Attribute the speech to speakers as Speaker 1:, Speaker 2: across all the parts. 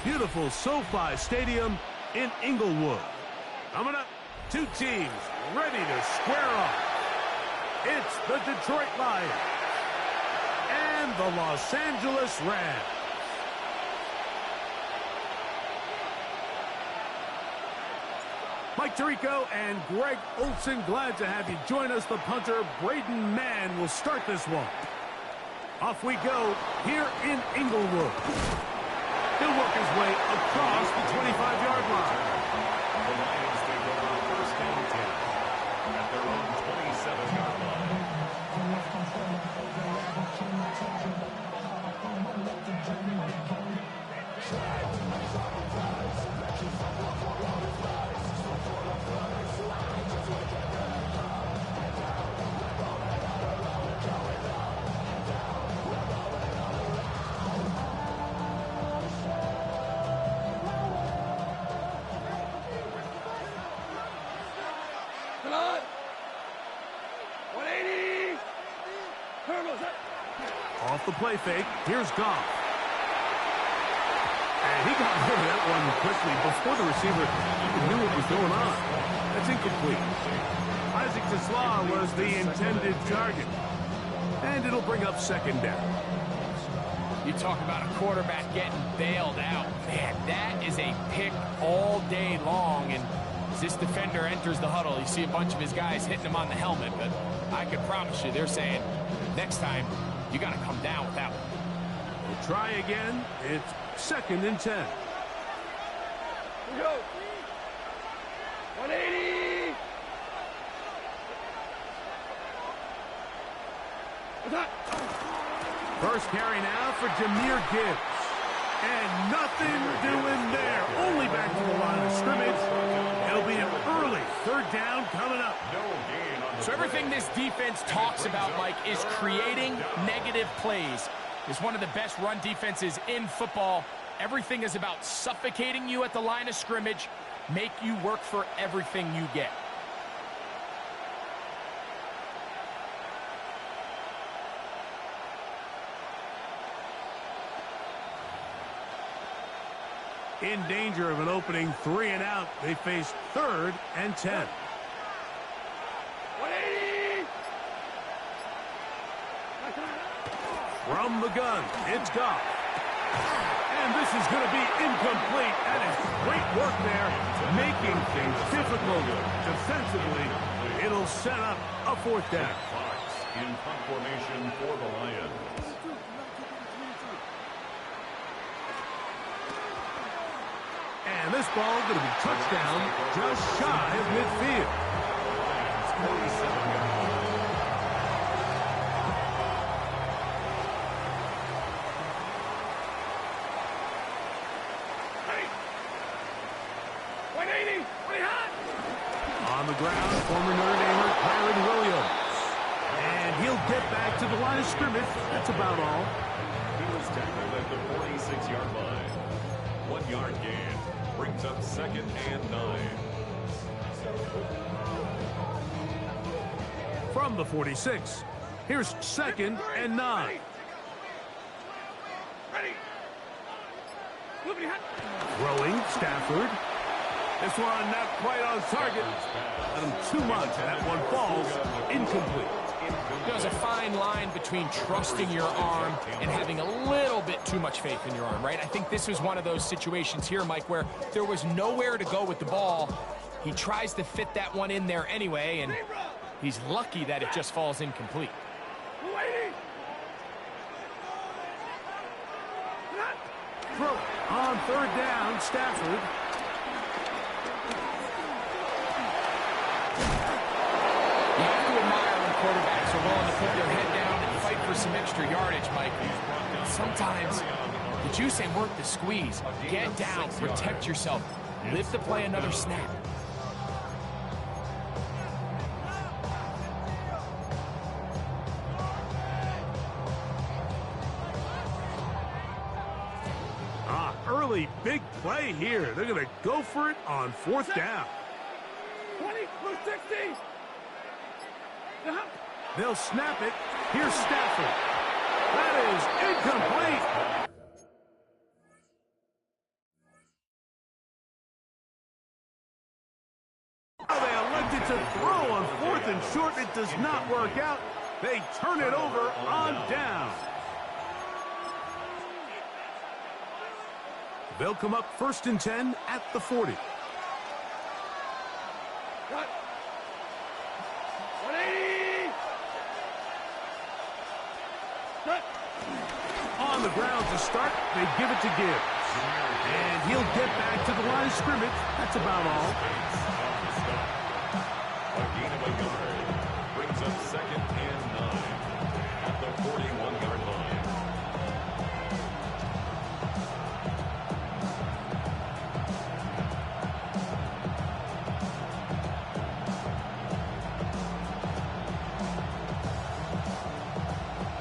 Speaker 1: beautiful SoFi Stadium in Inglewood. Coming up, two teams ready to square off. It's the Detroit Lions and the Los Angeles Rams. Mike Tirico and Greg Olson, glad to have you join us. The punter, Braden Mann, will start this one. Off we go here in Inglewood. He'll work his way across the 25-yard line.
Speaker 2: The Lions take over first and 10 at their own 27-yard line.
Speaker 1: Off the play fake, here's Goff. And he got rid of that one quickly before the receiver even knew what was going on. That's incomplete. Isaac Tesla was the intended target. And it'll bring up second down.
Speaker 3: You talk about a quarterback getting bailed out. Man, that is a pick all day long. And as this defender enters the huddle, you see a bunch of his guys hitting him on the helmet. But I can promise you, they're saying, next time, you got to come down with that one.
Speaker 1: We'll try again. It's second and 10.
Speaker 4: Here we go. 180.
Speaker 1: First carry now for Jahmyr Gibbs. And nothing doing there. Only back to the line of scrimmage. It'll be an early third down coming up.
Speaker 3: So everything this defense talks about, Mike, is creating negative plays. It's one of the best run defenses in football. Everything is about suffocating you at the line of scrimmage, make you work for everything you get.
Speaker 1: In danger of an opening 3 and out, they face third and 10.
Speaker 4: 180.
Speaker 1: From the gun, it's Goff. And this is going to be incomplete. That is great work there, making things difficult defensively. It'll set up a fourth down.
Speaker 2: Fox in punt formation for the Lions.
Speaker 1: And this ball going to be touchdown just shy of midfield. On the ground, former Notre Damer Kyren Williams. And he'll get back to the line of scrimmage. That's about all.
Speaker 2: He was tackled at the 46-yard line. 1 yard gain brings up second and 9.
Speaker 1: From the 46, here's second and 9. Throwing, Stafford. This one not quite on target. Let him too much. That one falls incomplete.
Speaker 3: There's a fine line between trusting your arm and having a little bit too much faith in your arm, right? I think this was one of those situations here, Mike, where there was nowhere to go with the ball. He tries to fit that one in there anyway, and he's lucky that it just falls incomplete.
Speaker 1: Throw on third down, Stafford.
Speaker 3: You have to admire when quarterbacks are willing to put their head down and fight for some extra yardage, Mike. Sometimes the juice ain't worth the squeeze. Get down, protect yourself, live to play another snap.
Speaker 1: Early big play here. They're going to go for it on fourth down.
Speaker 4: 20, 60.
Speaker 1: They'll snap it. Here's Stafford. That is incomplete. throw on 4th and short. It does not work out. They turn it over on down. They'll come up 1st and 10 at the 40.
Speaker 4: Cut. 180. Cut.
Speaker 1: On the ground to start, they give it to Gibbs. And he'll get back to the line of scrimmage. That's about all.
Speaker 2: A gain of a yard brings up 2nd and 9 at the 41-yard line.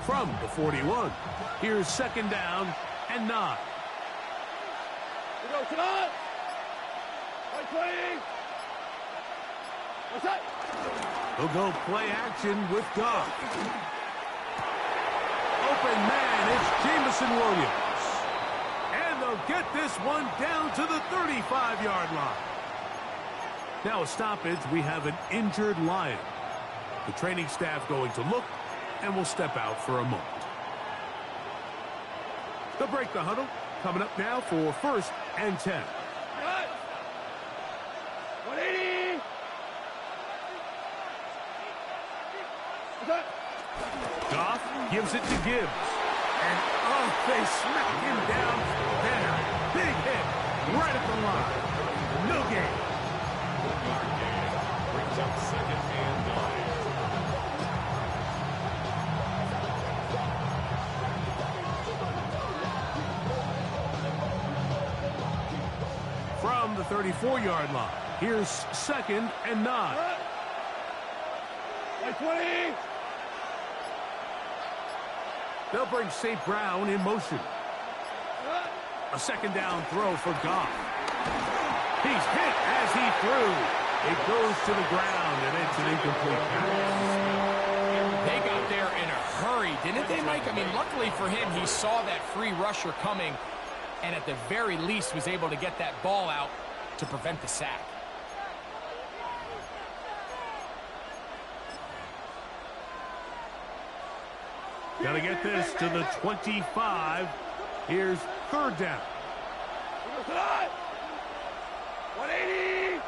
Speaker 1: From the 41, here's 2nd down and 9.
Speaker 4: We go, sit on. 120. What's that?
Speaker 1: He'll go play action with Goff. Open man, it's Jameson Williams. And they'll get this one down to the 35-yard line. Now a stoppage, we have an injured Lion. The training staff going to look and will step out for a moment. They'll break the huddle. Coming up now for 1st and 10.
Speaker 4: Cut. 180. What's that?
Speaker 1: Goff gives it to Gibbs. And, oh, they smack him down there. Big hit right at the line. No gain.
Speaker 2: 1-yard gain brings up 2nd and 9.
Speaker 1: From the 34-yard line, here's 2nd and 9.
Speaker 4: Cut. 120.
Speaker 1: They'll bring St. Brown in motion.
Speaker 4: Cut.
Speaker 1: A 2nd down throw for Goff. He's hit as he threw. It goes to the ground, and it's an incomplete pass.
Speaker 3: They got there in a hurry, didn't they, Mike? I mean, luckily for him, he saw that free rusher coming, and at the very least was able to get that ball out to prevent the sack.
Speaker 1: Got to get this to the 25. Here's 3rd down.
Speaker 4: We go, sit on. 180.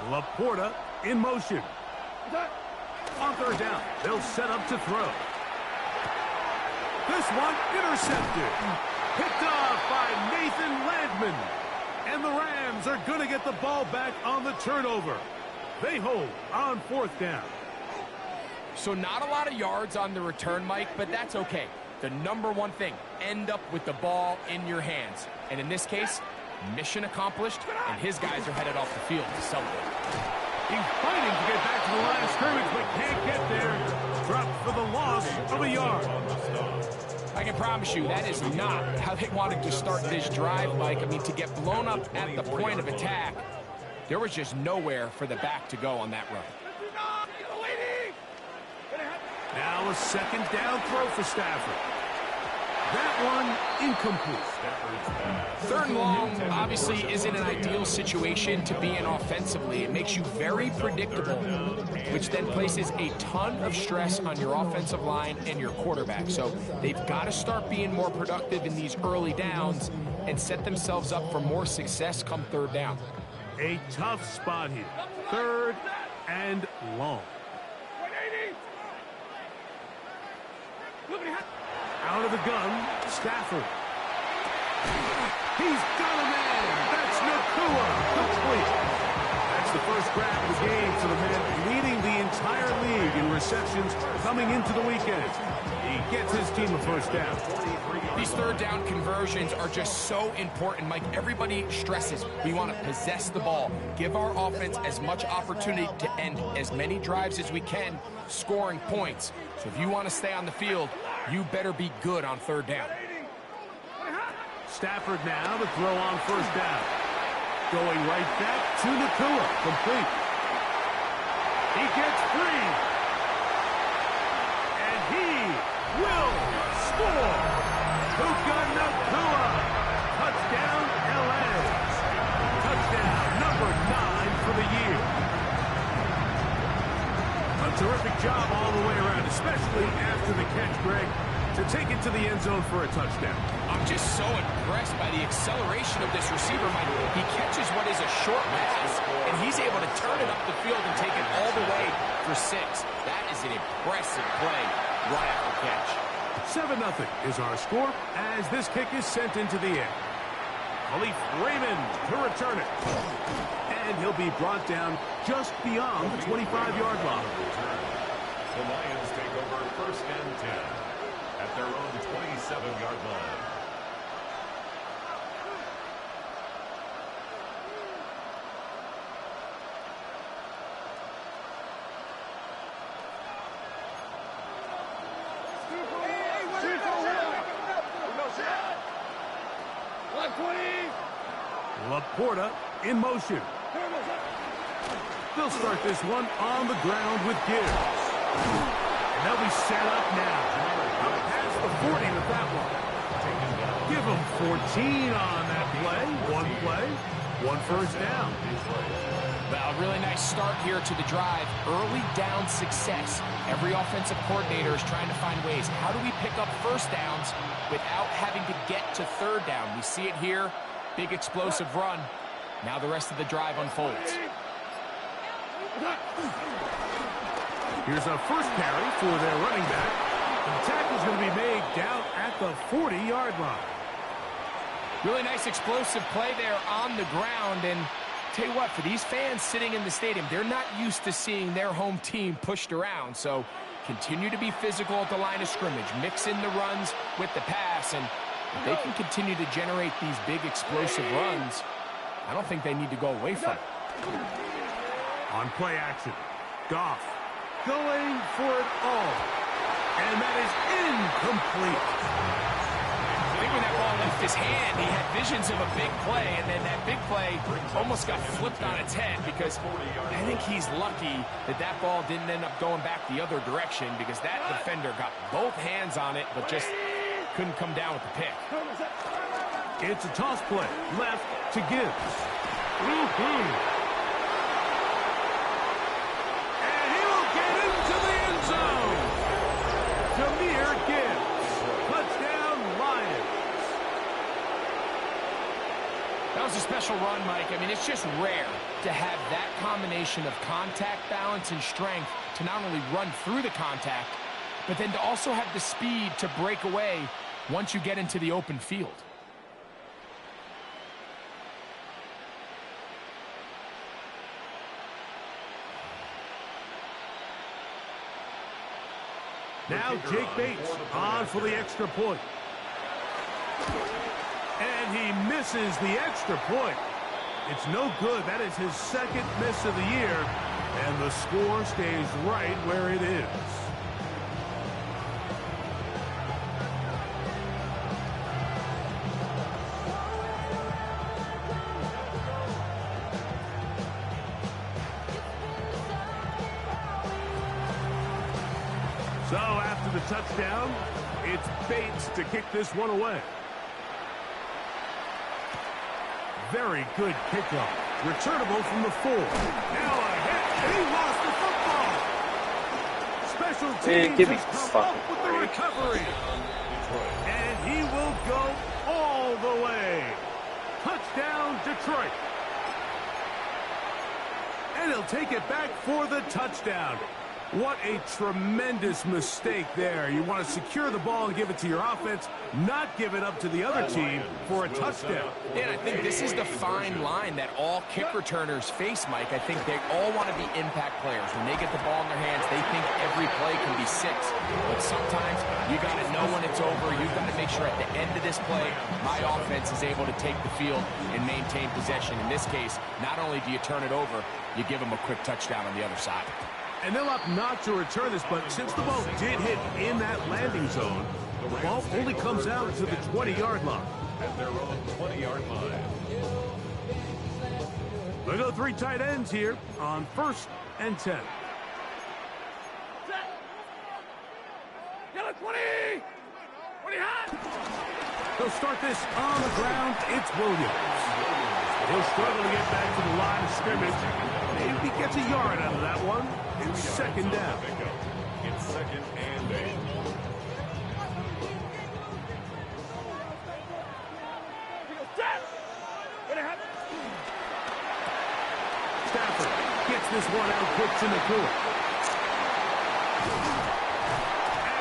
Speaker 1: Laporta in motion.
Speaker 4: What's that?
Speaker 1: On 3rd down, they'll set up to throw. This one intercepted. Picked off by Nathan Landman. And the Rams are going to get the ball back on the turnover. They hold on 4th down.
Speaker 3: So not a lot of yards on the return, Mike, but that's okay. The number one thing, end up with the ball in your hands. And in this case, mission accomplished, and his guys are headed off the field to celebrate.
Speaker 1: He's fighting to get back to the line of scrimmage, but can't get there. Dropped for the loss of a yard.
Speaker 3: I can promise you that is not how they wanted to start this drive, Mike. I mean, to get blown up at the point of attack, there was just nowhere for the back to go on that run.
Speaker 1: Now a 2nd down throw for Stafford. That one incomplete.
Speaker 3: 3rd and long obviously isn't an ideal situation to be in offensively. It makes you very predictable, which then places a ton of stress on your offensive line and your quarterback. So they've got to start being more productive in these early downs and set themselves up for more success come 3rd down.
Speaker 1: A tough spot here. 3rd and long.
Speaker 4: 180.
Speaker 1: Out of the gun, Stafford. He's got a man. That's Nacua. Complete. That's the first grab of the game for the man leading the entire league in receptions coming into the weekend. He gets his team a 1st down.
Speaker 3: These 3rd down conversions are just so important, Mike. Everybody stresses we want to possess the ball, give our offense as much opportunity to end as many drives as we can, scoring points. So if you want to stay on the field, you better be good on 3rd down.
Speaker 1: Stafford now to throw on 1st down. Going right back to Nacua. Complete. He gets free. And he will score. Puka Nacua. Touchdown, LA. Touchdown number 9 for the year. take it to the end zone for a touchdown.
Speaker 3: I'm just so impressed by the acceleration of this receiver, Mike. He catches what is a short pass, and he's able to turn it up the field and take it all the way for 6. That is an impressive play right after catch.
Speaker 1: 7-0 is our score as this kick is sent into the air. Khalif Raymond to return it. And he'll be brought down just beyond the 25-yard line.
Speaker 2: The Lions take over 1st and 10 at their own 27-yard line.
Speaker 1: Laporta in motion. They'll start this one on the ground with Gibbs. And they'll be set up now. Up past the 40 with that one. Give them 14 on that play. One first down.
Speaker 3: Well, a really nice start here to the drive. Early down success. Every offensive coordinator is trying to find ways. How do we pick up first downs without having to get to third down? We see it here. Big explosive run. Now the rest of the drive unfolds.
Speaker 1: Here's a first carry for their running back. The tackle's going to be made down at the 40-yard line.
Speaker 3: Really nice explosive play there on the ground. And tell you what, for these fans sitting in the stadium, they're not used to seeing their home team pushed around. So continue to be physical at the line of scrimmage. Mix in the runs with the pass. And if they can continue to generate these big explosive runs, I don't think they need to go away from it.
Speaker 1: On play action, Goff going for it all. And that is incomplete.
Speaker 3: I think when that ball left his hand, he had visions of a big play, and then that big play almost got flipped on its head because I think he's lucky that that ball didn't end up going back the other direction because that defender got both hands on it but just couldn't come down with the pick.
Speaker 1: It's a toss play left to Gibbs. And he will get into the end zone. Jahmyr Gibbs. Touchdown, Lions.
Speaker 3: That was a special run, Mike. I mean, it's just rare to have that combination of contact, balance, and strength to not only run through the contact, but then to also have the speed to break away once you get into the open field.
Speaker 1: Now Jake Bates on for the extra point. And he misses the extra point. It's no good. That is his second miss of the year. And the score stays right where it is. So after the touchdown, it's Bates to kick this one away. Very good kickoff. Returnable from the 4. Now a hit. He lost the football. Special teams has come up with the recovery. And he will go all the way. Touchdown, Detroit. And he'll take it back for the touchdown. What a tremendous mistake there. You want to secure the ball and give it to your offense, not give it up to the other team for a touchdown.
Speaker 3: And I think this is the fine line that all kick returners face, Mike. I think they all want to be impact players. When they get the ball in their hands, they think every play can be 6. But sometimes you got to know when it's over. You've got to make sure at the end of this play, my offense is able to take the field and maintain possession. In this case, not only do you turn it over, you give them a quick touchdown on the other side.
Speaker 1: And they'll opt not to return this, but since the ball did hit in that landing zone, the ball only comes out to the 20-yard line.
Speaker 2: At their own 20-yard line.
Speaker 1: They go 3 tight ends here on 1st and 10.
Speaker 4: Get it, 20! 20 hot!
Speaker 1: They'll start this on the ground. It's Williams. He'll struggle to get back to the line of scrimmage. Maybe gets a yard out of that one. It's 2nd down.
Speaker 2: It's 2nd and 8.
Speaker 1: Gets this one out quick to McCoy.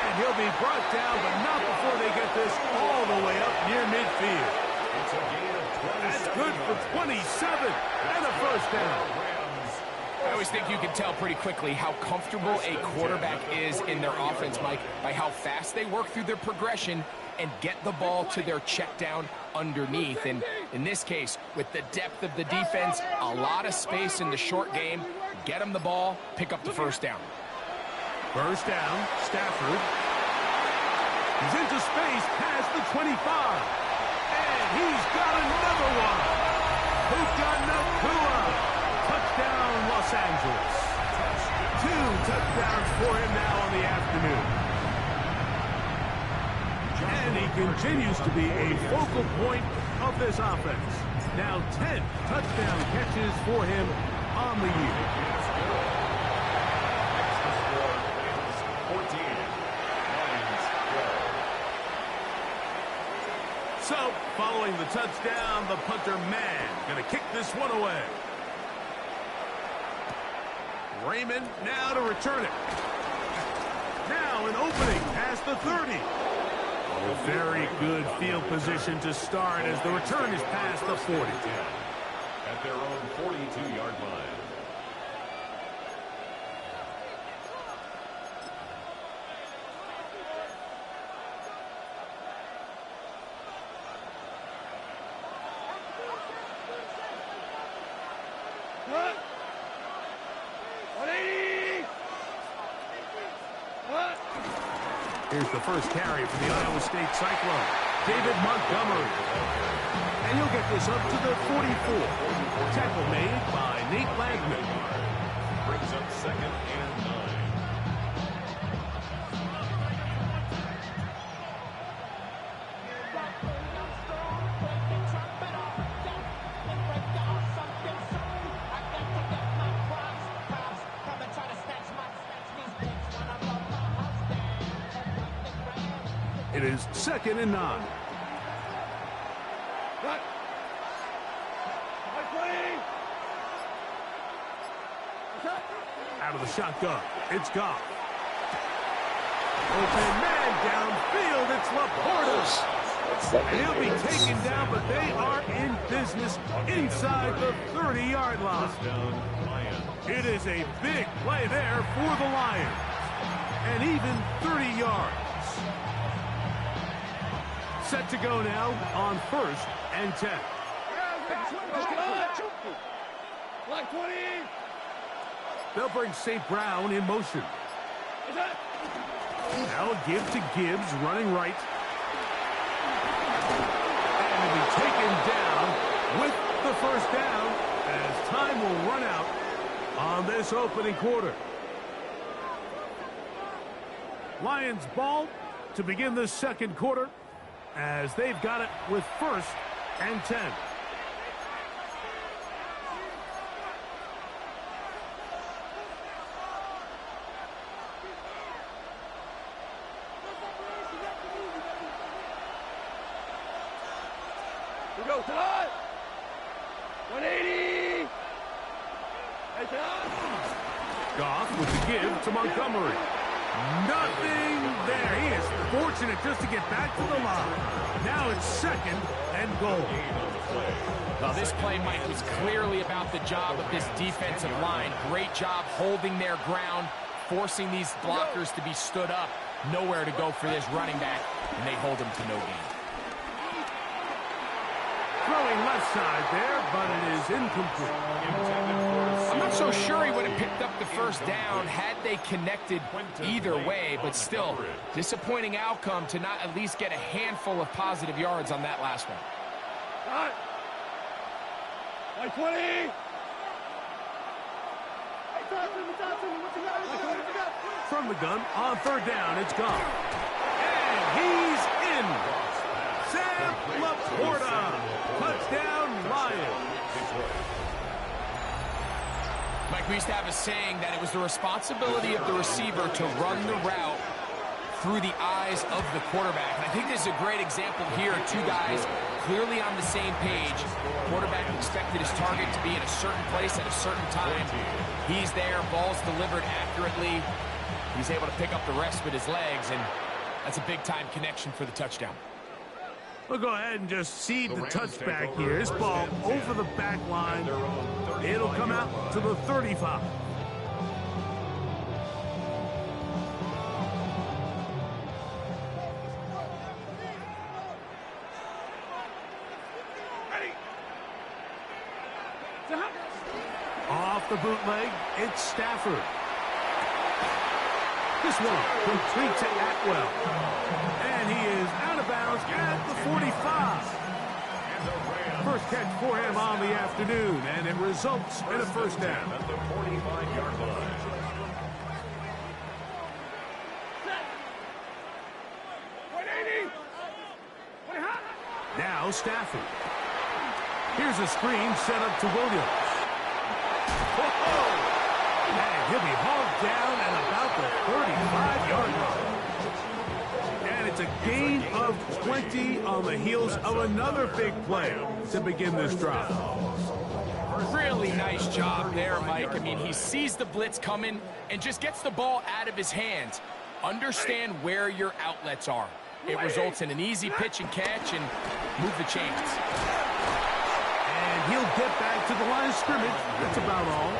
Speaker 1: And he'll be brought down, but not before they get this all the way up near midfield.
Speaker 2: It's a gain of 27.
Speaker 1: That's good for 27 and a first down.
Speaker 3: I always think you can tell pretty quickly how comfortable a quarterback is in their offense, Mike, by how fast they work through their progression and get the ball to their check down underneath. And in this case, with the depth of the defense, a lot of space in the short game, get them the ball, pick up the first down.
Speaker 1: First down, Stafford. He's into space past the 25. And he's got another one. Puka Nacua. Touchdown, Los Angeles. 2 touchdowns for him now on the afternoon. And he continues to be a focal point of this offense. Now 10 touchdown catches for him on the year. So, following the touchdown, the punter man going to kick this one away. Raymond now to return it. Now an opening past the 30. Oh, very good field position to start as the return is past the 40.
Speaker 2: At their own 42-yard line.
Speaker 1: Here's the first carry for the Iowa State Cyclone, David Montgomery. And he'll get this up to the 44. Tackle made by Nate Landman.
Speaker 2: Brings up 2nd and 9.
Speaker 1: It is 2nd and 9. Out of the shotgun, it's Goff. Open man downfield, it's Laporta. And he'll be taken down, but they are in business inside the 30-yard line. It is a big play there for the Lions. And even 30 yards. Set to go now on 1st and 10.
Speaker 4: Like 20.
Speaker 1: They'll bring St. Brown in motion. Now a give to Gibbs, running right. And he'll be taken down with the first down as time will run out on this opening quarter. Lions ball to begin the second quarter as they've got it with 1st and 10.
Speaker 4: We go tonight. 180. Hey,
Speaker 1: Goff with the give to Montgomery. Nothing there. He is fortunate just to get back to the line. Now it's 2nd and goal.
Speaker 3: Well, this play, Mike, was clearly about the job of this defensive line. Great job holding their ground, forcing these blockers to be stood up. Nowhere to go for this running back, and they hold him to no gain.
Speaker 1: Throwing left side there, but it is incomplete.
Speaker 3: I'm not so sure he would have picked up the first down had they connected either way, but still, disappointing outcome to not at least get a handful of positive yards on that last one.
Speaker 4: Like 20.
Speaker 1: From the gun, on 3rd down, it's gone. And he's in. Sam Laporta. Touchdown, Lions.
Speaker 3: Mike, we used to have a saying that it was the responsibility of the receiver to run the route through the eyes of the quarterback. And I think this is a great example here. 2 guys clearly on the same page. Quarterback expected his target to be in a certain place at a certain time. He's there, ball's delivered accurately. He's able to pick up the rest with his legs, and that's a big-time connection for the touchdown.
Speaker 1: We'll go ahead and just seed the touchback here. This ball over the back line. It'll come out to the 35. Off the bootleg, it's Stafford. This one complete to Atwell. And he is out of bounds at the 45. First catch for him on the afternoon, and it results in a first down.
Speaker 2: At the 45-yard line.
Speaker 1: Now Stafford. Here's a screen set up to Williams. And he'll be hauled down at about the 35-yard line. And it's a gain of 20 on the heels of another big play to begin this drive.
Speaker 3: Really nice job there, Mike. I mean, he sees the blitz coming and just gets the ball out of his hands. Understand where your outlets are. It results in an easy pitch and catch and move the chains.
Speaker 1: And he'll get back to the line of scrimmage. That's about all.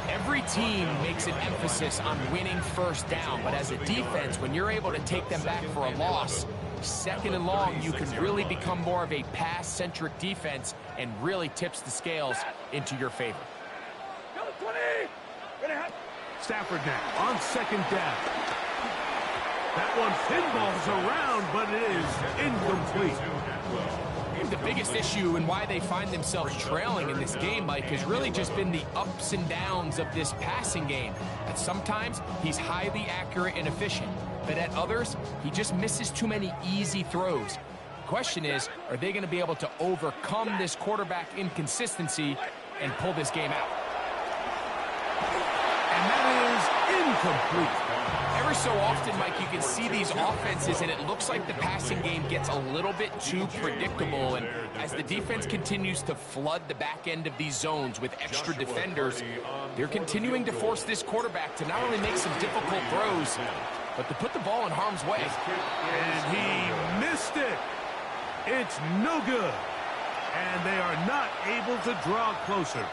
Speaker 3: Every team makes an emphasis on winning first down, but as a defense, when you're able to take them back for a loss, second and long, you can really become more of a pass-centric defense and really tips the scales into your favor.
Speaker 1: Stafford now on second down. That one pinballs around, but it is incomplete.
Speaker 3: The biggest issue and why they find themselves trailing in this game, Mike, has really just been the ups and downs of this passing game. At sometimes, he's highly accurate and efficient, but at others, he just misses too many easy throws. The question is, are they going to be able to overcome this quarterback inconsistency and pull this game out?
Speaker 1: And that is incomplete.
Speaker 3: Ever so often, Mike, you can see these offenses, and it looks like the passing game gets a little bit too predictable. And as the defense continues to flood the back end of these zones with extra defenders, they're continuing to force this quarterback to not only make some difficult throws, but to put the ball in harm's way.
Speaker 1: And he missed it. It's no good. And they are not able to draw closer.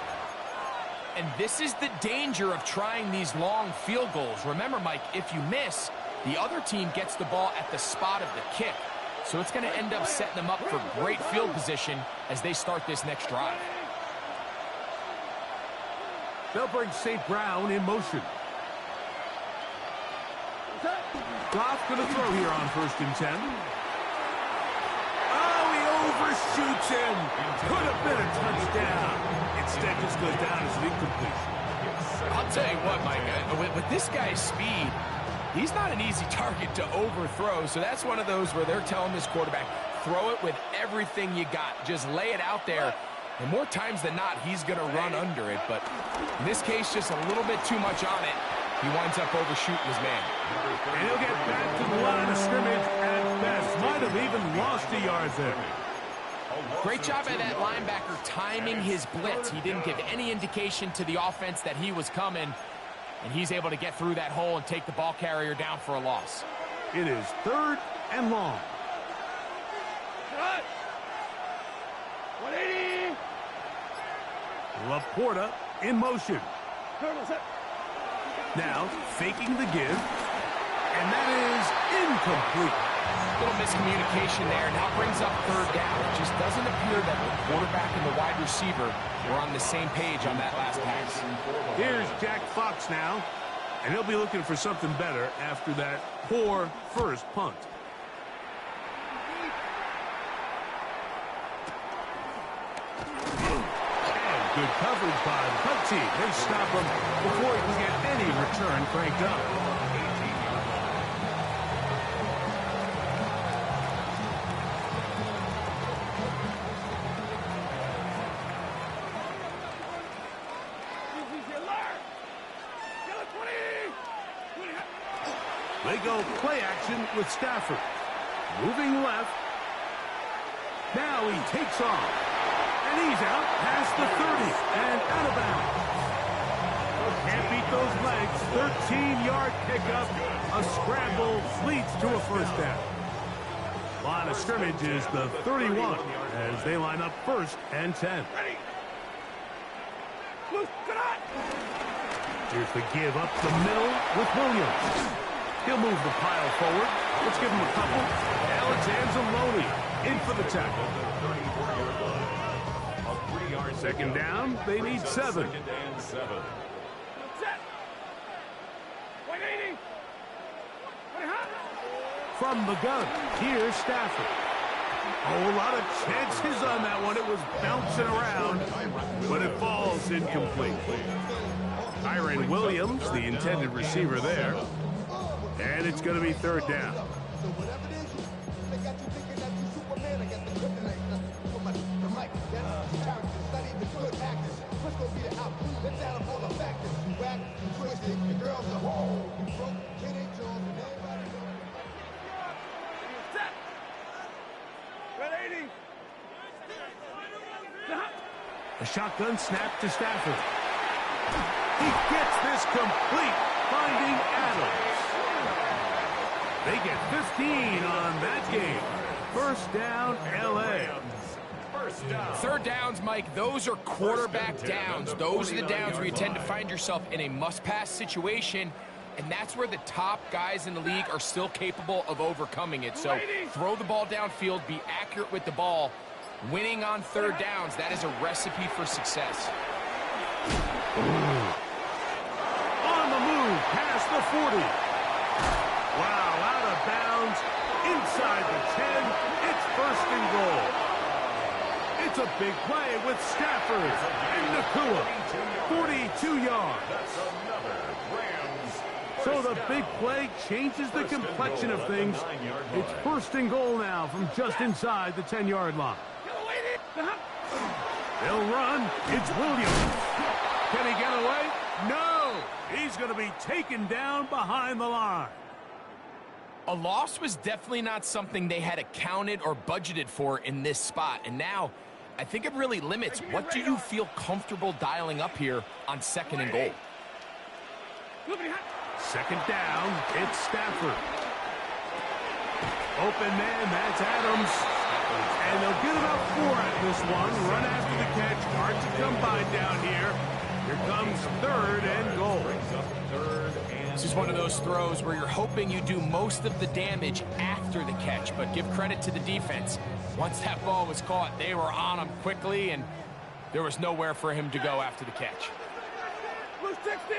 Speaker 3: And this is the danger of trying these long field goals. Remember, Mike, if you miss, the other team gets the ball at the spot of the kick. So it's going to end up setting them up for great field position as they start this next drive.
Speaker 1: They'll bring St. Brown in motion. Goff going to throw here on 1st and 10. Oh, he overshoots him. Could have been a touchdown. Instead, just goes down as an incompletion.
Speaker 3: I'll tell you what, Mike, with this guy's speed, he's not an easy target to overthrow. So that's one of those where they're telling this quarterback, throw it with everything you got. Just lay it out there. And more times than not, he's going to run under it. But in this case, just a little bit too much on it. He winds up overshooting his man.
Speaker 1: And he'll get back to the line of scrimmage at best. Might have even lost a yard there.
Speaker 3: Great job by that linebacker timing his blitz. He didn't give any indication to the offense that he was coming, and he's able to get through that hole and take the ball carrier down for a loss.
Speaker 1: It is 3rd and long.
Speaker 4: 180.
Speaker 1: Laporta in motion. Now faking the give, and that is incomplete.
Speaker 3: Little miscommunication there. Now brings up 3rd down. It just doesn't appear that the quarterback and the wide receiver were on the same page on that last pass.
Speaker 1: Here's Jack Fox now, and he'll be looking for something better after that poor first punt. And good coverage by the punt team. They stop him before he can get any return cranked up. They go play action with Stafford. Moving left. Now he takes off. And he's out past the 30 and out of bounds. Can't beat those legs. 13-yard pickup. A scramble leads to a first down. Line of scrimmage is the 31 as they line up first and 10. Here's the give up the middle with Williams. He'll move the pile forward. Let's give him a couple. Alex Anzalone in for the tackle. Second down, they need 7. From the gun, here's Stafford. A whole lot of chances on that one. It was bouncing around, but it falls incomplete. Kyren Williams, the intended receiver there. And it's going to be third down. A shotgun snap to Stafford. He gets this complete, finding Adams. They get 15 on that game. First down, L.A.
Speaker 3: Third downs, Mike, those are quarterback downs. Those are the downs where you tend to find yourself in a must-pass situation, and that's where the top guys in the league are still capable of overcoming it. So throw the ball downfield, be accurate with the ball. Winning on third downs, that is a recipe for success.
Speaker 1: On the move, past the 40. Wow, out of bounds, inside the 10. It's first and goal. It's a big play with Stafford and Nakua. 42 yards. So the big play changes the complexion of things. It's first and goal now from just inside the 10-yard line. They'll run. It's Williams. Can he get away? No. He's going to be taken down behind the line.
Speaker 3: A loss was definitely not something they had accounted or budgeted for in this spot. And now, I think it really limits what do you feel comfortable dialing up here on second and goal.
Speaker 1: Second down, it's Stafford. Open man, that's Adams. And they'll get about 4 at this one. Run after the catch. Hard to come by down here. Here comes third and goal.
Speaker 3: This is one of those throws where you're hoping you do most of the damage after the catch, but give credit to the defense. Once that ball was caught, they were on him quickly, and there was nowhere for him to go after the catch.
Speaker 4: Blue 60.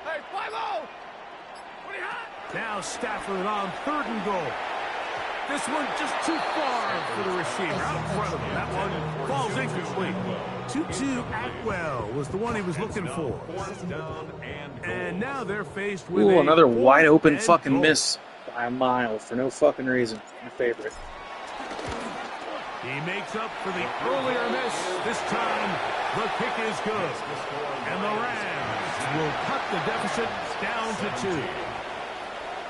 Speaker 4: Hey, 5-0. What do you have?
Speaker 1: Now Stafford on third and goal. This one just too far for the receiver. Out in front of him. That one falls incomplete. Tutu Atwell was the one he was looking for. And now they're faced with
Speaker 5: another wide open fucking miss by a mile for no fucking reason. My favorite.
Speaker 1: He makes up for the earlier miss. This time, the kick is good. And the Rams will cut the deficit down to 2.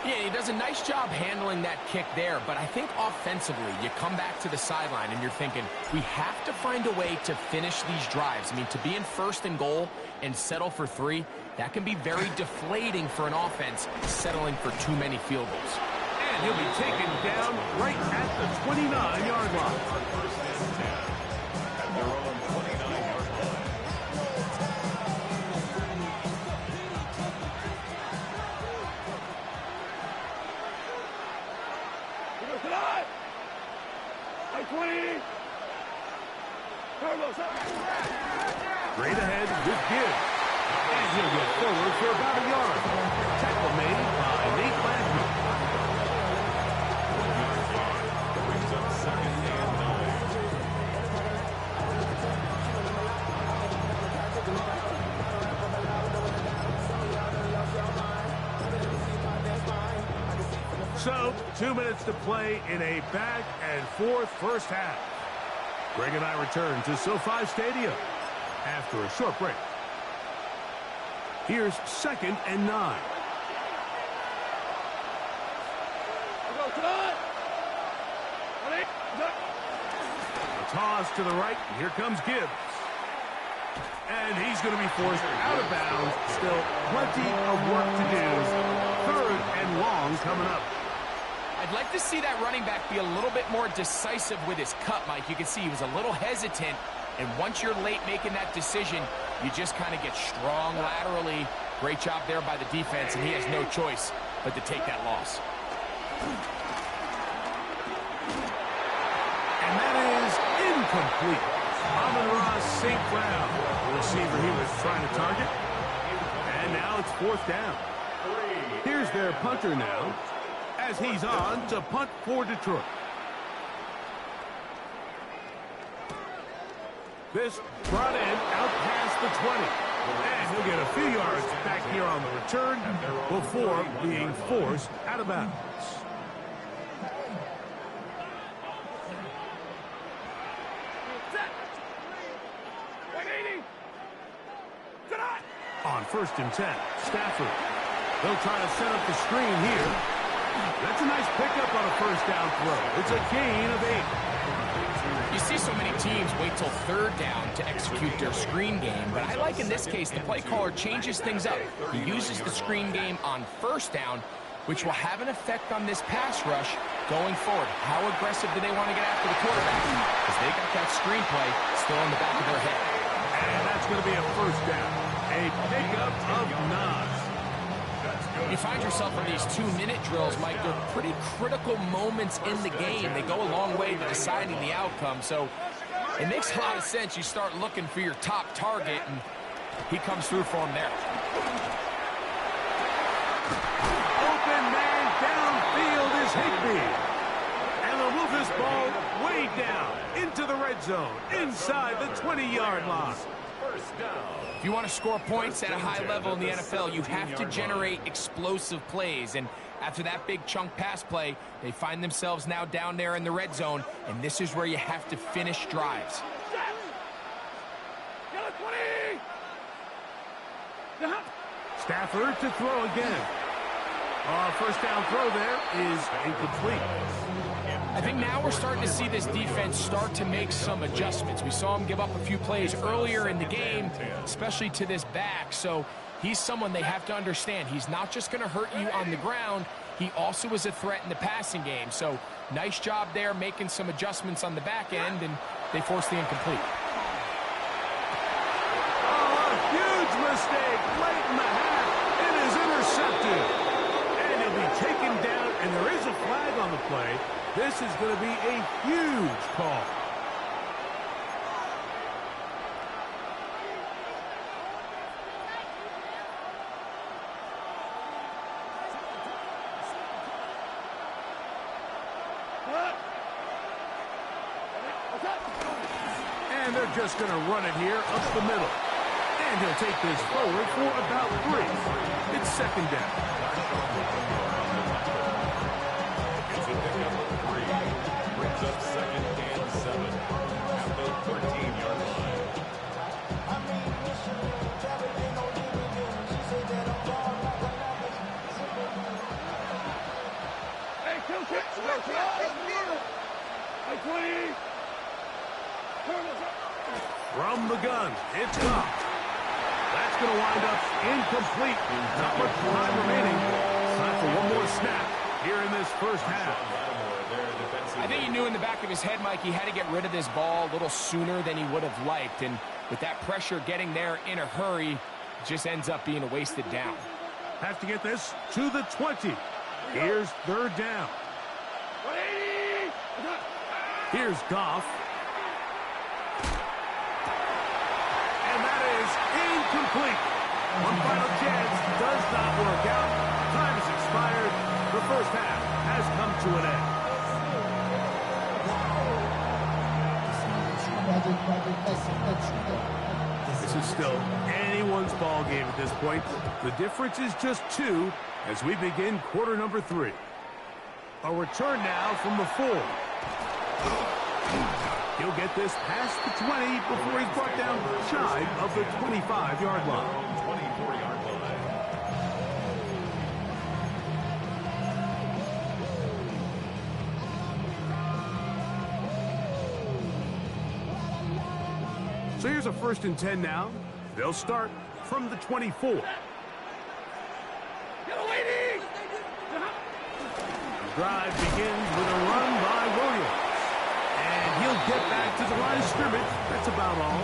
Speaker 3: Yeah, he does a nice job handling that kick there, but I think offensively, you come back to the sideline and you're thinking, we have to find a way to finish these drives. I mean, to be in first and goal and settle for 3, that can be very deflating for an offense settling for too many field goals.
Speaker 1: And he'll be taken down right at the 29-yard line. Straight ahead with give. And he'll get forward for about a yard. Tackle made by Nate Landry. So, 2 minutes to play in a back-and-forth first half. Greg and I return to SoFi Stadium after a short break. Here's second and 9.
Speaker 4: Go,
Speaker 1: toss to the right. Here comes Gibbs. And he's going to be forced out of bounds. Still plenty of work to do. 3rd and long coming up.
Speaker 3: I'd like to see that running back be a little bit more decisive with his cut, Mike. You can see he was a little hesitant, and once you're late making that decision, you just kind of get strong laterally. Great job there by the defense, and he has no choice but to take that loss.
Speaker 1: And that is incomplete. Amon-Ra St. Brown, the receiver he was trying to target. And now it's 4th down. Here's their punter now, as he's on to punt for Detroit. This brought in out past the 20. And he'll get a few yards back here on the return before being forced out of bounds. On 1st and 10, Stafford. They'll try to set up the screen here. That's a nice pickup on a 1st down throw. It's a gain of 8.
Speaker 3: You see so many teams wait till 3rd down to execute their screen game, but I like in this case the play caller changes things up. He uses the screen game on 1st down, which will have an effect on this pass rush going forward. How aggressive do they want to get after the quarterback? Because they got that screen play still in the back of their head.
Speaker 1: And that's going to be a 1st down. A pickup of 9.
Speaker 3: You find yourself in these 2-minute drills, Mike. They're pretty critical moments in the game. They go a long way to deciding the outcome. So it makes a lot of sense. You start looking for your top target, and he comes through for him there.
Speaker 1: Open man downfield is Higbee. And they'll move this ball way down into the red zone, inside the 20-yard line.
Speaker 3: If you want to score points at a high level in the NFL, you have to generate explosive plays. And after that big chunk pass play, they find themselves now down there in the red zone, and this is where you have to finish drives.
Speaker 1: Stafford to throw again. 1st down throw there is incomplete.
Speaker 3: I think now we're starting to see this defense start to make some adjustments. We saw him give up a few plays earlier in the game, especially to this back. So he's someone they have to understand. He's not just going to hurt you on the ground. He also is a threat in the passing game. So nice job there making some adjustments on the back end, and they forced the incomplete.
Speaker 1: Oh, a huge mistake late in the half. It is intercepted. And he'll be taken down, and there is a flag on the play. This is going to be a huge call. And they're just going to run it here up the middle. And he'll take this forward for about 3. It's 2nd down.
Speaker 2: Brings up 2nd and 7 at the 13-yard line.
Speaker 4: Hey, kill kick! Hey, 20!
Speaker 1: From the gun, it's Goff. That's going to wind up incomplete. Not much time remaining. Time for one more snap here in this 1st half.
Speaker 3: I think he knew in the back of his head, Mike, he had to get rid of this ball a little sooner than he would have liked. And with that pressure getting there in a hurry, it just ends up being a wasted down.
Speaker 1: Have to get this to the 20. Here's 3rd down. Here's Goff. And that is incomplete. One final chance does not work out. Time has expired. The 1st half has come to an end. This is still anyone's ball game at this point. The difference is just 2 as we begin quarter number 3. A return now from the 4. He'll get this past the 20 before he's brought down shy of the 25-yard line.
Speaker 2: 24-yard line.
Speaker 1: So here's a 1st and 10 now. They'll start from the 24. The drive begins with a run by Williams. And he'll get back to the line of scrimmage. That's about all.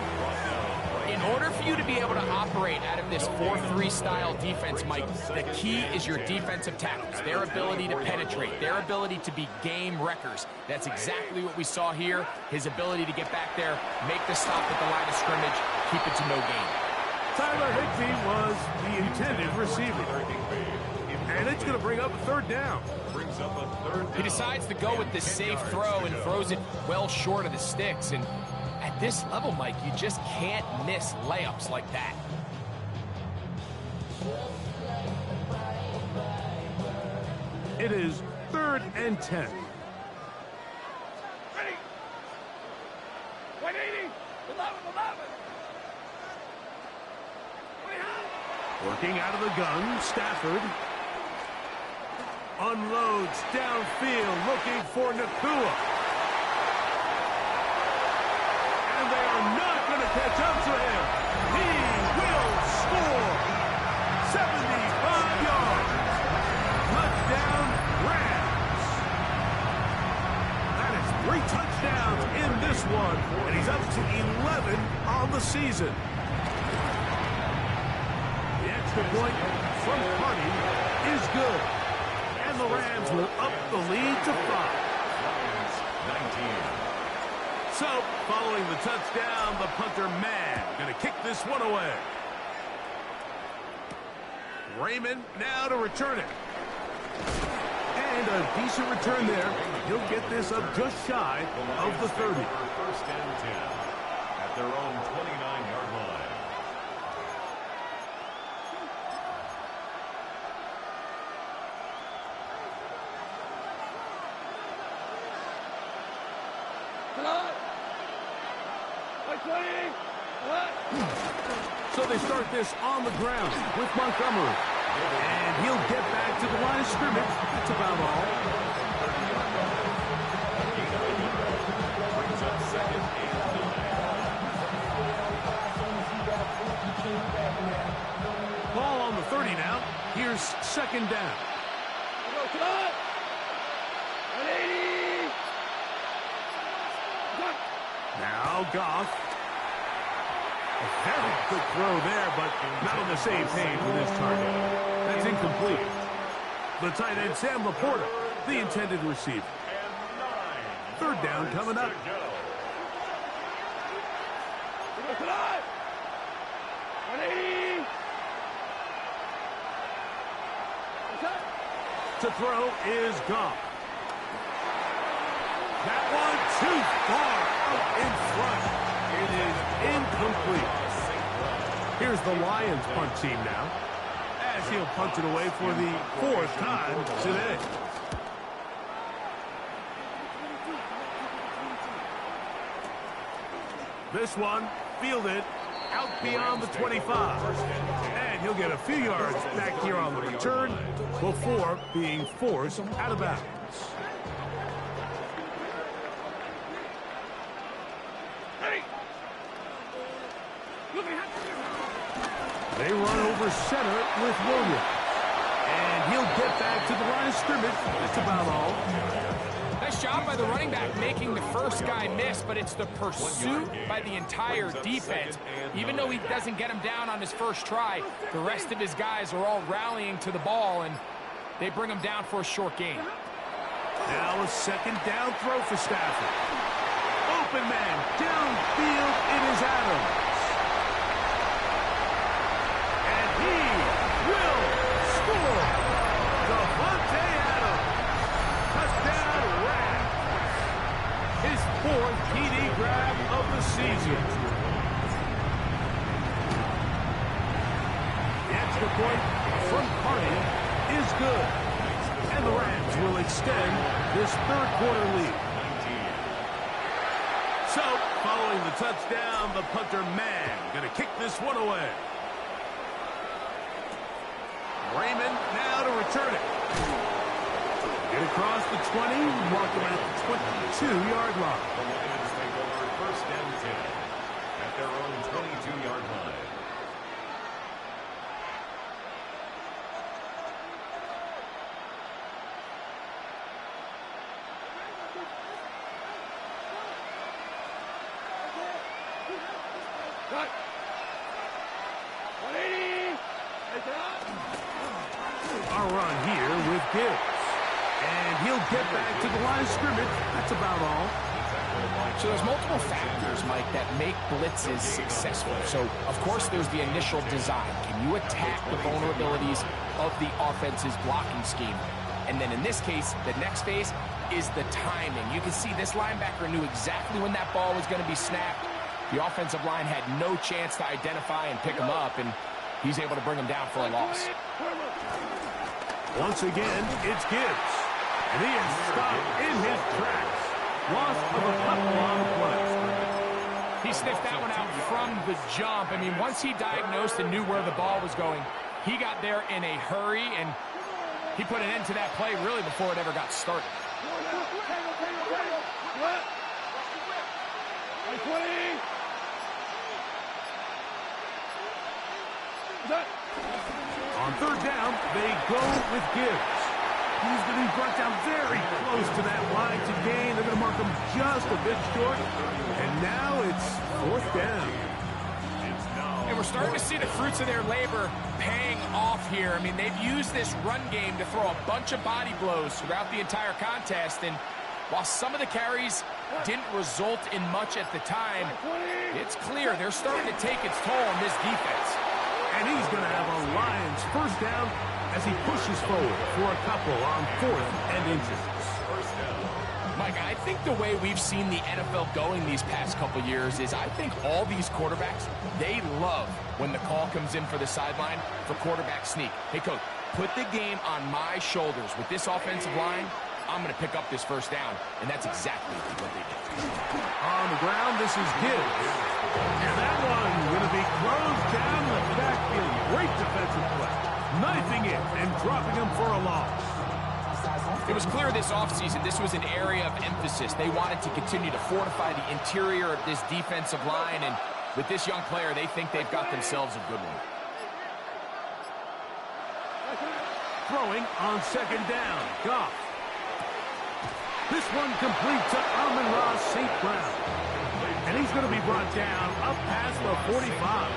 Speaker 3: In order for you to be able to operate out of this 4-3 style defense, Mike, the key is your defensive tackles, their ability to penetrate, their ability to be game wreckers. That's exactly what we saw here. His ability to get back there, make the stop at the line of scrimmage, keep it to no gain.
Speaker 1: Tyler Higbee was the intended receiver. And it's going to bring up a 3rd down.
Speaker 3: He decides to go with this safe throw and throws it well short of the sticks. And at this level, Mike, you just can't miss layups like that.
Speaker 1: It is 3rd and 10.
Speaker 4: Ready. 180. 11.
Speaker 1: Working out of the gun, Stafford unloads downfield, looking for Nacua. And they are not going to catch up to him. He will score. 75 yards. Touchdown, Rams. That is 3 touchdowns in this one, and he's up to 11 on the season. The extra point from Carney is good. And the Rams will up the lead to 5.
Speaker 2: 19.
Speaker 1: So, following the touchdown, the punter, Mann, going to kick this one away. Raymond now to return it. And a decent return there. He'll get this up just shy of the 30.
Speaker 2: 1st and 10 at their own 29-yard line.
Speaker 1: So they start this on the ground with Montgomery. And he'll get back to the line of scrimmage. That's about all.
Speaker 2: Brings up 2nd and 9.
Speaker 1: Ball on the 30 now. Here's 2nd down. Now Goff. A very good throw there, but not on the same page with his target. That's incomplete. The tight end, Sam Laporta, the intended receiver. 3rd down coming up. To throw is Goff. That one too far out in front. It is incomplete. Here's the Lions punt team now, as he'll punt it away for the 4th time today. This one fielded out beyond the 25. And he'll get a few yards back here on the return before being forced out of bounds. They run over center with Williams. And he'll get back to the line of scrimmage. That's about all.
Speaker 3: Nice job by the running back making the first guy miss, but it's the pursuit by the entire defense. Even though he doesn't get him down on his first try, the rest of his guys are all rallying to the ball, and they bring him down for a short gain.
Speaker 1: Now a 2nd down throw for Stafford. Open man, downfield, it is Adams. And he will score. Davante Adams. Touchdown Rams. His 4th TD grab of the season. The extra point from Carney is good. And the Rams will extend this 3rd quarter lead. So, following the touchdown, the punter, Mann, going to kick this one away. Raymond now to return it. Get across the 20, mark him at the 22-yard line.
Speaker 2: The Lions take over 1st and 10. at their own 22-yard line.
Speaker 4: Cut. 180.
Speaker 1: A run here with Gibbs. And he'll get back to the line of scrimmage. That's about all.
Speaker 3: So there's multiple factors, Mike, that make blitzes successful. So, of course, there's the initial design. Can you attack the vulnerabilities of the offense's blocking scheme? And then in this case, the next phase is the timing. You can see this linebacker knew exactly when that ball was going to be snapped. The offensive line had no chance to identify and pick him up, and he's able to bring him down for a loss.
Speaker 1: Once again, it's Gibbs. And he is stopped in his tracks. Loss of a couple on play.
Speaker 3: He sniffed that one out from the jump. I mean, once he diagnosed and knew where the ball was going, he got there in a hurry, and he put an end to that play really before it ever got started.
Speaker 1: On third down, they go with Gibbs. He's going to be brought down very close to that line to gain. They're going to mark him just a bit short. And now it's fourth down.
Speaker 3: And we're starting to see the fruits of their labor paying off here. I mean, they've used this run game to throw a bunch of body blows throughout the entire contest. And while some of the carries didn't result in much at the time, it's clear they're starting to take its toll on this defense.
Speaker 1: And he's going to have a Lions first down as he pushes forward for a couple on 4th and inches.
Speaker 3: Mike, I think the way we've seen the NFL going these past couple years is I think all these quarterbacks, they love when the call comes in for the sideline for quarterback sneak. Hey, coach, put the game on my shoulders. With this offensive line, I'm going to pick up this first down, and that's exactly what they did.
Speaker 1: On the ground, this is Gibbs. And that one going to be closed down in the backfield. Great defensive play. Knifing it and dropping him for a loss.
Speaker 3: It was clear this offseason this was an area of emphasis. They wanted to continue to fortify the interior of this defensive line, and with this young player, they think they've got themselves a good one.
Speaker 1: Throwing on second down. Goff. This one complete to Amon-Ra St. Brown. And he's going to be brought down up past the 45.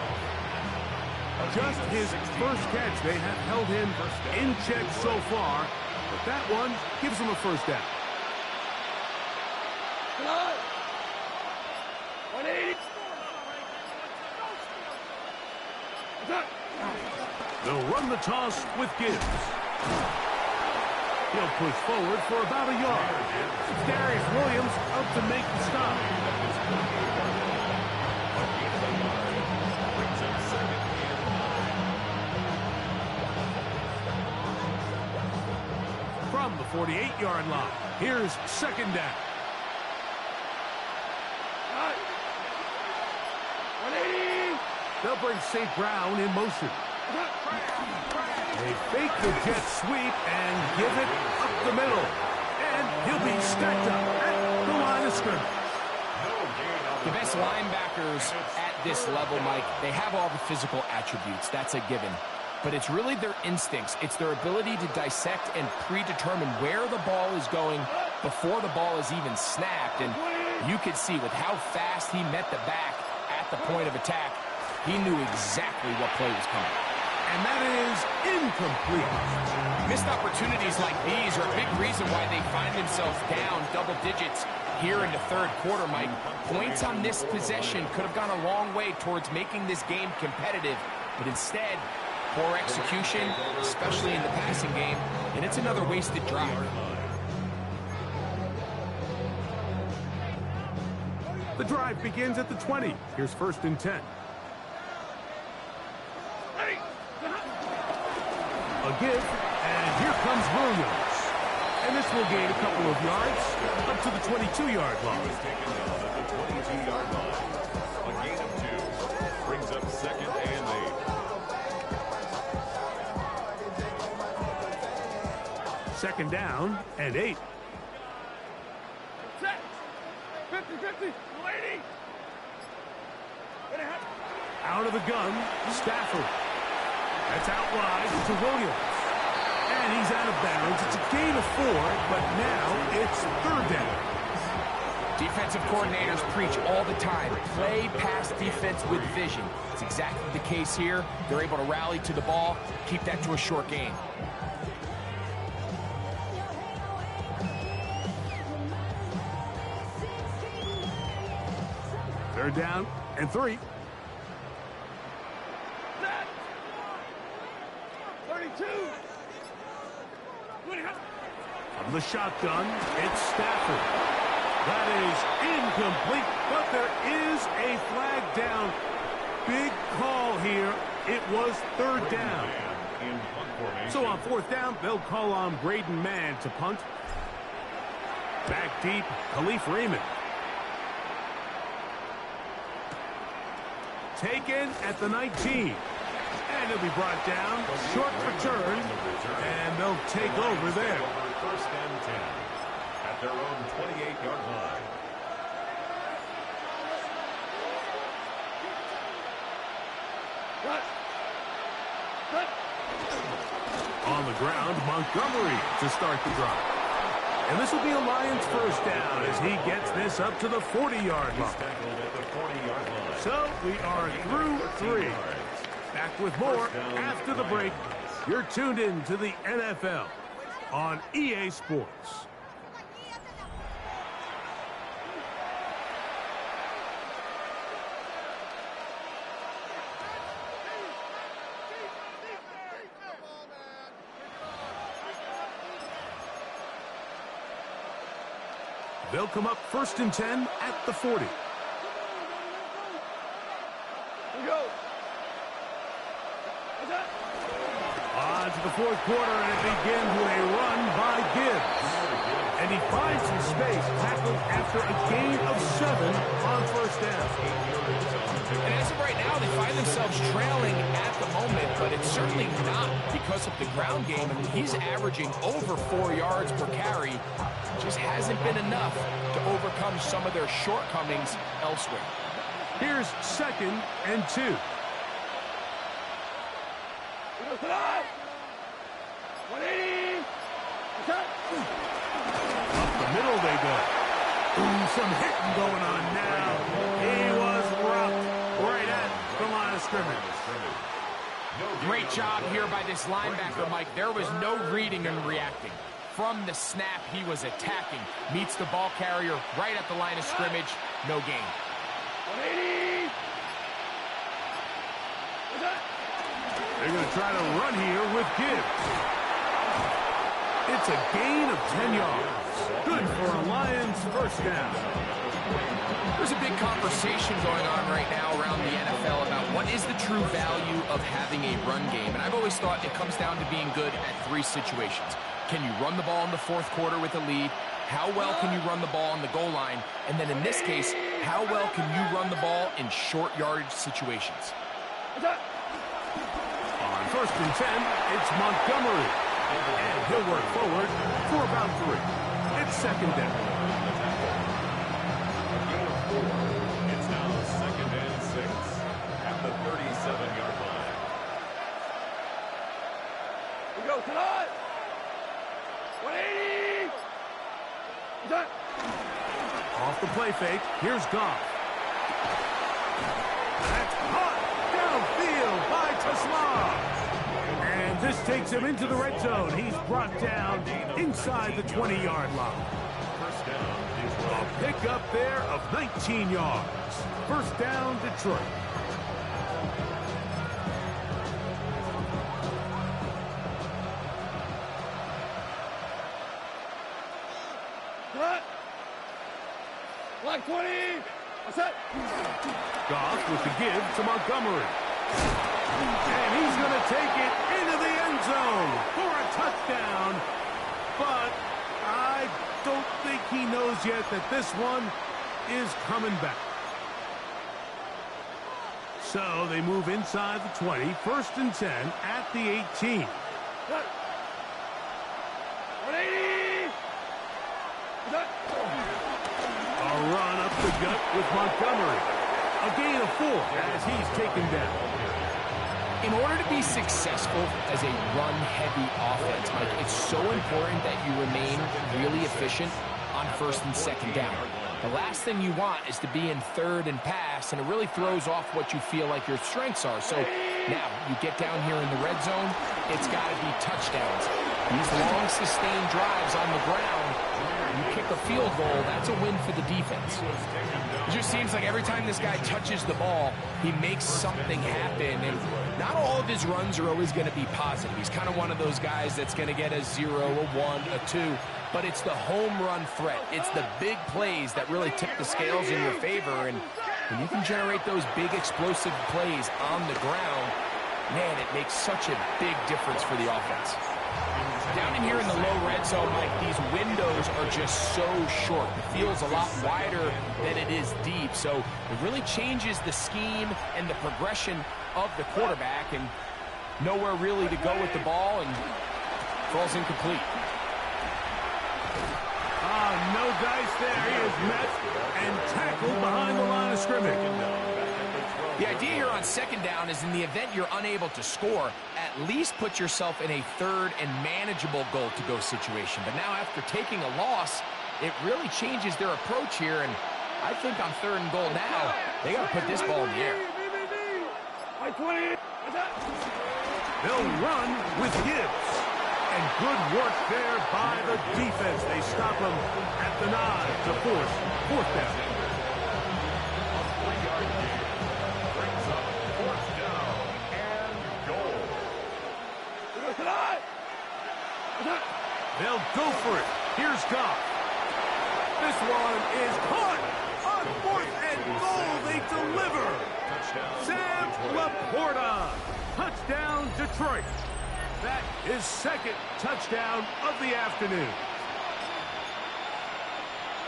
Speaker 1: Just his first catch. They have held him in check so far, but that one gives him a first down.
Speaker 4: 180.
Speaker 1: They'll run the toss with Gibbs. He'll push forward for about a yard. Darius Williams up to make the stop. From the 48-yard line, here's second down.
Speaker 4: 180.
Speaker 1: They'll bring St. Brown in motion. They fake the jet sweep and give it up the middle. And he'll be stacked up at the line of scrimmage.
Speaker 3: The best linebackers at this level, Mike, they have all the physical attributes. That's a given. But it's really their instincts. It's their ability to dissect and predetermine where the ball is going before the ball is even snapped. And you could see with how fast he met the back at the point of attack, he knew exactly what play was coming.
Speaker 1: And that is incomplete.
Speaker 3: Missed opportunities like these are a big reason why they find themselves down double digits here in the third quarter, Mike. Points on this possession could have gone a long way towards making this game competitive, but instead, poor execution, especially in the passing game, and it's another wasted drive.
Speaker 1: The drive begins at the 20. Here's first and 10. A give, and here comes Williams. And this will gain a couple of yards up to the 22-yard line.
Speaker 2: He's taken down at the 22-yard line. A gain of 2 brings up second and 8.
Speaker 1: Second down and 8.
Speaker 4: Set. 50-50. 180.
Speaker 1: Out of the gun, Stafford. That's out wide to Williams. And he's out of bounds. It's a gain of 4, but now it's third down.
Speaker 3: Defensive coordinators preach all the time, play pass defense with vision. It's exactly the case here. They're able to rally to the ball, keep that to a short gain.
Speaker 1: Third down and 3.
Speaker 4: 32.
Speaker 1: From the shotgun, it's Stafford. That is incomplete, but there is a flag down. Big call here. It was third down. So on fourth down, they'll call on Braden Mann to punt. Back deep, Khalif Raymond. Taken at the 19. And he'll be brought down. Short return. And they'll take over there.
Speaker 2: First and 10 at their own 28-yard line.
Speaker 1: On the ground, Montgomery to start the drive. And this will be a Lions first down as he gets this up to the 40-yard line. So we are through 3. Back with more after the break. You're tuned in to the NFL on EA Sports. They'll come up first and 10 at the 40. On to the fourth quarter, and it begins with a run by Gibbs. And he finds some space, tackled after a gain of 7 on first down.
Speaker 3: And as of right now, they find themselves trailing at the moment, but it's certainly not because of the ground game. I mean, he's averaging over 4 yards per carry. Just hasn't been enough to overcome some of their shortcomings elsewhere.
Speaker 1: Here's second and 2.
Speaker 4: 180.
Speaker 1: Up the middle they go. Ooh, some hitting going on now. He was rocked right at the line of scrimmage.
Speaker 3: Great job here by this linebacker, Mike. There was no reading and reacting. From the snap, he was attacking. Meets the ball carrier right at the line of scrimmage. No gain.
Speaker 4: 180.
Speaker 1: They're going to try to run here with Gibbs. It's a gain of 10 yards. Good for a Lions first down.
Speaker 3: There's a big conversation going on right now around the NFL about what is the true value of having a run game. And I've always thought it comes down to being good at 3 situations. Can you run the ball in the fourth quarter with a lead? How well can you run the ball on the goal line? And then in this case, how well can you run the ball in short yardage situations?
Speaker 1: On first and 10, it's Montgomery. And he'll work forward for about 3. It's second down.
Speaker 2: It's now second and 6 at the 37-yard line.
Speaker 4: We go tonight. 180.
Speaker 1: Off the play fake, here's Goff. That's caught downfield by Tesla. And this takes him into the red zone. He's brought down inside the 20-yard line.
Speaker 2: First down,
Speaker 1: A
Speaker 2: Detroit.
Speaker 1: pickup there of 19 yards. First down, Detroit.
Speaker 4: Cut. Block 20. What's that?
Speaker 1: Goff with the give to Montgomery. And he's going to take it into the end zone for a touchdown. But I don't think he knows yet that this one is coming back. So they move inside the 20, first and 10 at the 18.
Speaker 4: Cut. 180. What's that?
Speaker 1: A run up the gut with Montgomery. A gain of 4 as he's taken down.
Speaker 3: In order to be successful as a run-heavy offense, Mike, it's so important that you remain really efficient on first and second down. The last thing you want is to be in third and pass, and it really throws off what you feel like your strengths are. So now you get down here in the red zone, it's got to be touchdowns. These long, sustained drives on the ground, you kick a field goal, that's a win for the defense. It just seems like every time this guy touches the ball, he makes something happen, and not all of his runs are always going to be positive. He's kind of one of those guys that's going to get a 0, a 1, a 2, but it's the home run threat. It's the big plays that really tip the scales in your favor, and when you can generate those big explosive plays on the ground, man, it makes such a big difference for the offense. Down in here in the low red zone, Mike, these windows are just so short. The field's a lot wider than it is deep, so it really changes the scheme and the progression of the quarterback, and nowhere really to go with the ball, and falls incomplete.
Speaker 1: No dice there. He is met and tackled behind the line of scrimmage.
Speaker 3: The idea here on second down is in the event you're unable to score, at least put yourself in a third and manageable goal-to-go situation. But now after taking a loss, it really changes their approach here, and I think on third and goal now, they got to put this ball in the air.
Speaker 1: They'll run with Gibbs. And good work there by the defense. They stop him at the 9 to force 4th down.
Speaker 2: Brings up 4th down and goal.
Speaker 1: They'll go for it. Here's Goff. This one is caught on 4th and goal. They deliver. Sam Laporta. Touchdown, Detroit. That is 2nd touchdown of the afternoon.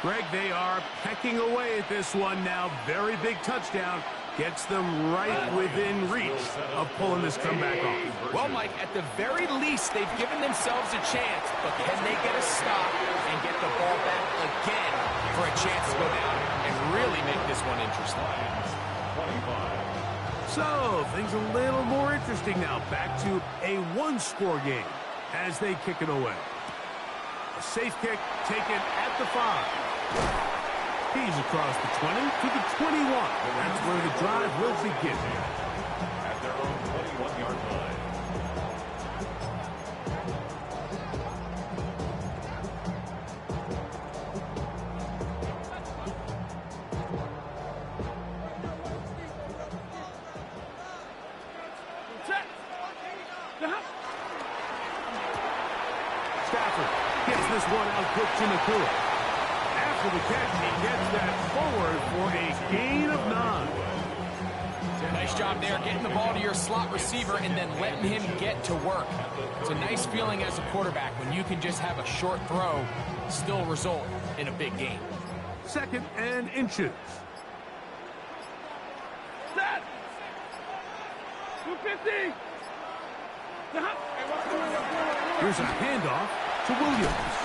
Speaker 1: Greg, they are pecking away at this one now. Very big touchdown. Gets them right within reach of pulling this comeback off.
Speaker 3: Well, Mike, at the very least, they've given themselves a chance, but can they get a stop and get the ball back again for a chance to go down and really make this one interesting?
Speaker 2: 25.
Speaker 1: So, things a little more interesting now. Back to a one-score game as they kick it away. A safe kick taken at the 5. He's across the 20 to the 21. That's where the drive will begin.
Speaker 2: At their own 21-yard line.
Speaker 1: Stafford gets this one out quick to Nakua. After the catch, he gets that forward for a gain of 9.
Speaker 3: Nice job there, getting the ball to your slot receiver and then letting him get to work. It's a nice feeling as a quarterback when you can just have a short throw, still result in a big game.
Speaker 1: 2nd and inches.
Speaker 4: Set! 250!
Speaker 1: Here's a handoff to Williams.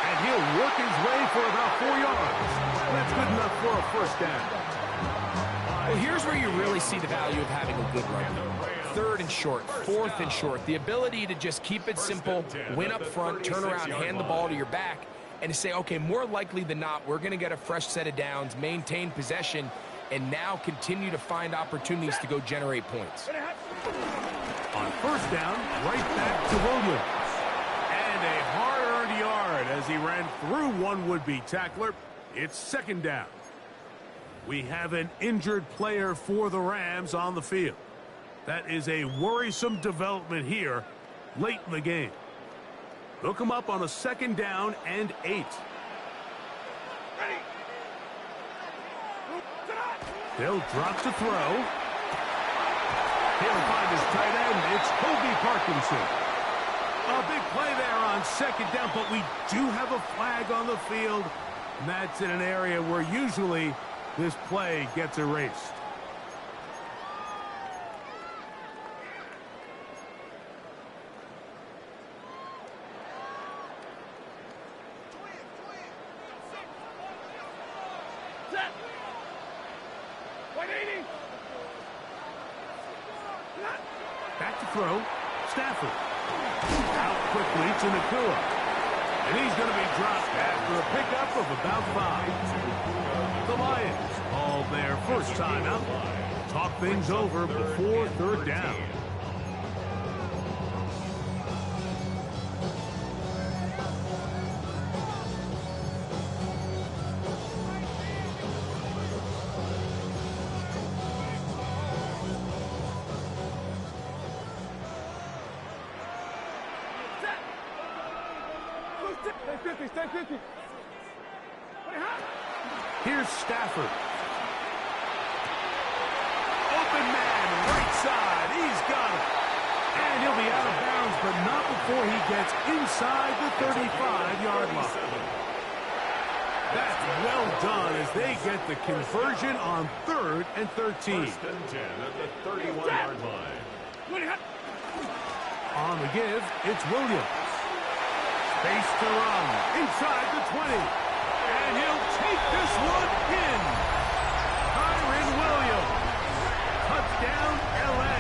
Speaker 1: And he'll work his way for about 4 yards. That's good enough for a 1st down.
Speaker 3: Well, here's where you really see the value of having a good run. 3rd and short, 4th and short. The ability to just keep it simple, win up front, turn around, hand the ball to your back, and to say, okay, more likely than not, we're going to get a fresh set of downs, maintain possession, and now continue to find opportunities to go generate points.
Speaker 1: On 1st down, right back to Williams. And a hard-earned yard as he ran through one would-be tackler. It's 2nd down. We have an injured player for the Rams on the field. That is a worrisome development here late in the game. They'll come up on a 2nd down and 8. They'll drop to throw. He'll find his tight end. It's Kobe Parkinson. A big play there on 2nd down, but we do have a flag on the field. And that's in an area where usually this play gets erased.
Speaker 4: 180.
Speaker 1: Back to throw. Stafford. Out quickly to Nakua. And he's going to be dropped after a pickup of about 5. The Lions called their first timeout. Talk things over before third down.
Speaker 4: Stay 50.
Speaker 1: Here's Stafford. Open man, right side. He's got it. And he'll be out of bounds, but not before he gets inside the 35-yard line. That's well done as they get the conversion on 3rd and 13.
Speaker 2: First and 10 at the 31-yard line.
Speaker 1: On the give, it's Williams. Space to run inside the 20. And he'll take this one in. Kyren Williams. Touchdown, L.A.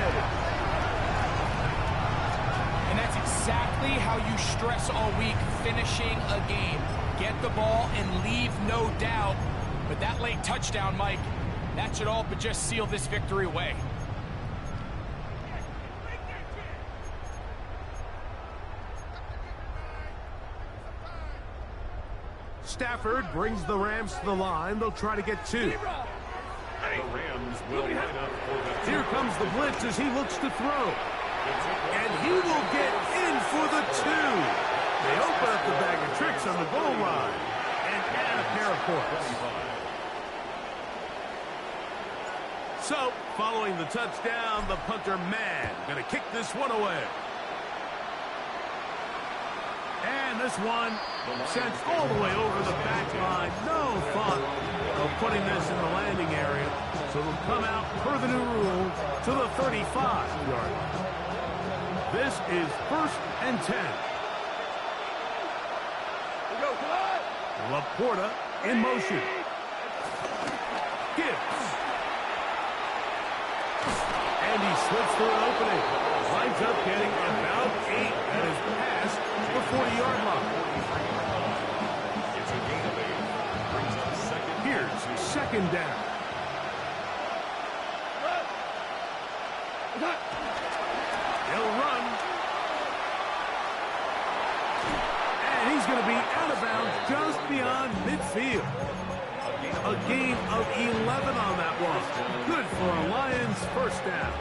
Speaker 3: And that's exactly how you stress all week, finishing a game. Get the ball and leave no doubt. But that late touchdown, Mike, that should all but just seal this victory away.
Speaker 1: Stafford brings the Rams to the line. They'll try to get 2.
Speaker 2: The Rams will line up for the
Speaker 1: Here comes the blitz as he looks to throw. And he will get in for the 2. They open up the bag of tricks on the goal line and add a pair of points. So, following the touchdown, the punter man going to kick this one away. And this one sent all the way over the back line. No thought of putting this in the landing area. So it'll come out per the new rule to the 35-yard line. This is 1st and 10. Laporta in motion. Gibbs. And he slips through an opening. Lines up getting about 8 at his pass the 40-yard line.
Speaker 2: It's a gain of 8. Brings up second.
Speaker 1: Here's 2nd down. He'll run. And he's going to be out of bounds just beyond midfield. A gain of 11 on that one. Good for a Lions first down.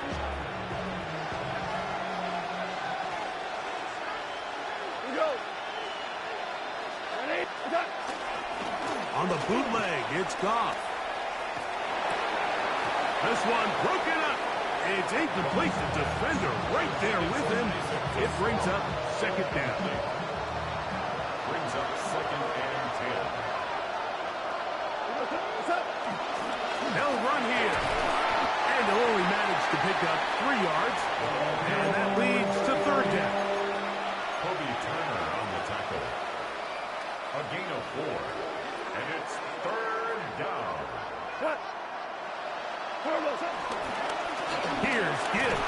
Speaker 1: On the bootleg, it's Goff. This one broken up. It's incomplete. The defender right there with him. It brings up 2nd down.
Speaker 2: Brings up 2nd and 10.
Speaker 1: They'll run here. And they'll only manage to pick up 3 yards. And that leads to 3rd down.
Speaker 2: Kobe Turner on the tackle. A gain of 4. And it's 3rd down.
Speaker 1: Here's Gibbs.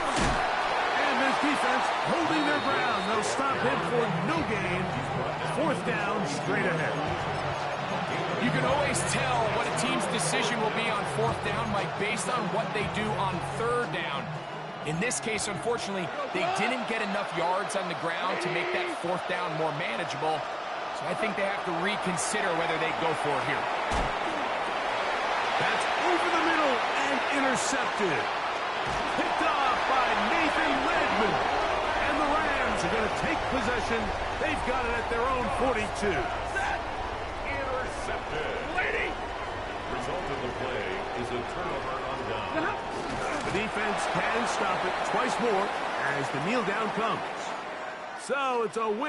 Speaker 1: And this defense holding their ground. They'll stop him for no gain. 4th down straight ahead.
Speaker 3: You can always tell what a team's decision will be on 4th down, Mike, based on what they do on 3rd down. In this case, unfortunately, they didn't get enough yards on the ground to make that 4th down more manageable. So I think they have to reconsider whether they go for it here.
Speaker 1: That's over the middle and intercepted. Picked off by Nathan Redmond. And the Rams are going to take possession. They've got it at their own 42.
Speaker 2: Intercepted. Result of the play is a turnover on down.
Speaker 1: The defense can stop it twice more as the kneel down comes. So it's a win.